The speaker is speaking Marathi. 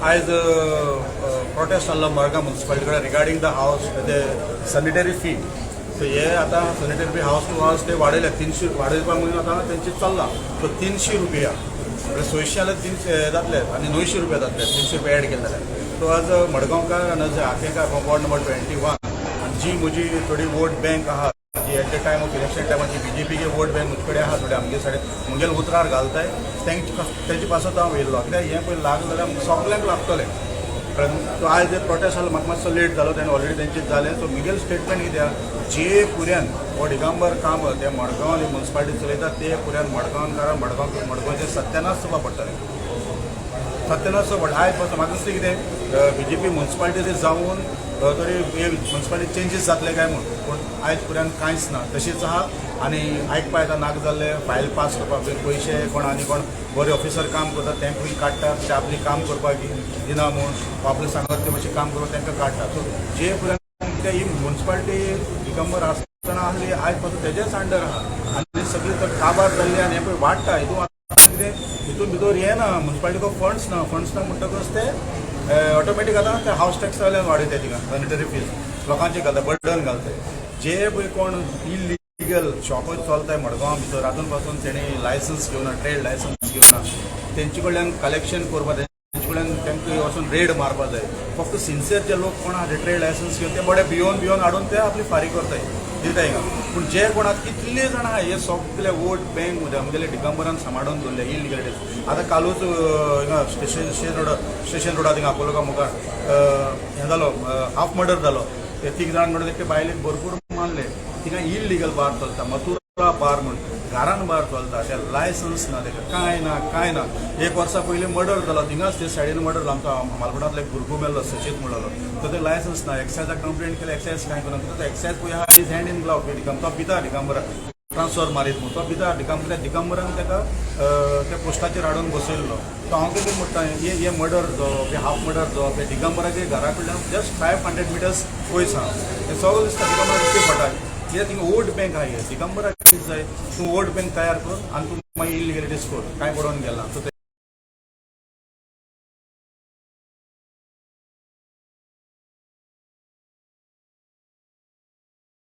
आज प्रोटेस्ट जाल्लो मडगांव म्युनिसिपालिटी कडेन रिगार्डिंग द हावस द सॅनिटरी फी. सो हे आता सॅनिटरी फी हावस टू हावस ते वाडयले 300 वाडयवपाक म्हणून आता तेंची चल्ला. सो 300 रुपया म्हणजे 600 जाल्यार 300 जातले आनी 900 रुपया जातले. 300 रुपया एड केले जाल्यार. सो आज मडगांवकार आनी हाकेकार वॉर्ड नंबर 21 आनी जी म्हजी थोडी वोट बँक आहा जी at the time of election टायमाची बीजेपी वोट बँक म्हजे कडेन आहा थोडे आमगे सायडीन मुगेल उतरार घालताय तेंचे पासत हांव येयल्लो कित्याक हें पळय लागलें जाल्यार सगल्यांक लागतलें. सो आज जे प्रोटेस्ट जालो म्हाका मातसो लेट जालो तेन्ना ऑलरेडी तेंचें जालें. सो मुगेल स्टेटमेंट कितें जे पुऱ्यान हो दिगंबर काम ते मडगांव म्युनिसिपालिटी चलयता ते पुऱ्यान मडगांवकारांक मडगांवचें सत्यानाश जावपा पडटलें. सत्यानाश पडटा. आयज पासून म्हाका दिसता कितें बीजेपी म्युनिसिपालिटी जावन तरी हे म्युनिसिपालिटी चेंजीस जातले काय म्हूण पूण आयज पुऱ्यान कांयच ना तशीच आहा. आनी आयकपा येता नाका जाल्ले फायल पास करपाक पयशे कोण आनी कोण बरे ऑफिसर काम करता तेंकूय काडटात ते आपली काम करपाक दिना म्हूण आपले सांगत ते मातशें काम करपाक तांकां काडटात. सो जे पुऱ्यान कित्याक ही म्युनिसिपालिटी दिगंबर आसतना आहली आयज पासून तेजेच अंडर आहा आनी सगळी तर काबार जाल्ली आनी हें पळय वाडटा. हितून भितर हें ना म्युनिसिपालिटीको फंड्स ना म्हणटकच ते ऑटोमॅटीक आता ते हावस टॅक्स वाल्यान वाडयता थिंगा सॅनिटरी फीज लोकांचे घालता बर्डन घालता. जे पळय कोण इलिगल शॉपच चलताय मडगांव भितर हातून पासून तेणी लायसन्स घेवना ट्रेड लायसन्स घेवना तेंचे कडल्यान कलेक्शन करपा तेंचे कडल्यान तेंकां वचून रेड मारपा जाय. फक्त सिन्सियर जे लोक कोण आहा ट्रेड लायसन्स घेवन ते बडे भियोन हाडून ते आपली फारीक करताय दिताय हिंगा. पूण जे कोण आतां कितले जाण आहा हे सगळे वोट बँक आमगेले दिगंबरान सांबाळून दवरले इलिगलिटीज. आतां कालूच हिंगा स्टेशन रोडार थिंगा अपोलोका मुखार हें जालो हाफ मर्डर जालो. ते 3 जाण म्हणून ते बायलेक भरपूर मारले. थिंगा इलिगल बार चलता मथुरा बार म्हूण घरान बार चलता. ते लायसन्स ना तेका कांय ना. 1 वर्सा पयलीं मर्डर जालो थिंगाच ते सायडीन मर्डर जालो आमचो मालगुडांतलो एक भुरगो मेल्लो सचीत म्हणलो. तो ते लायसन्स ना एक्सायजाक कंप्लेंट केले एक्सायज कांय करना. तो एक्सायज पळय आहा इज हँड इन ग्लाव तो भिता दिगंबरा ट्रान्सफर मारीत म्हणून तो भिता दिगंबरान तेका त्या पोस्टाचेर हाडून बसयल्लो. तो हांव कितें म्हणटा हे मर्डर जो हे हाफ मर्डर जो हे दिगंबराचे घरा कडल्यान जस्ट 500 मिटर्स पयस आहा. हें सगळें दिसता दिगंबरा कितें पडटा कित्याक थिंगा वोट बँक आहा हे दिगंबराक कितें जाय तूं वोट बँक तयार कर आनी तूं मागीर इलिगलिटीज कर कांय पडोवन गेला.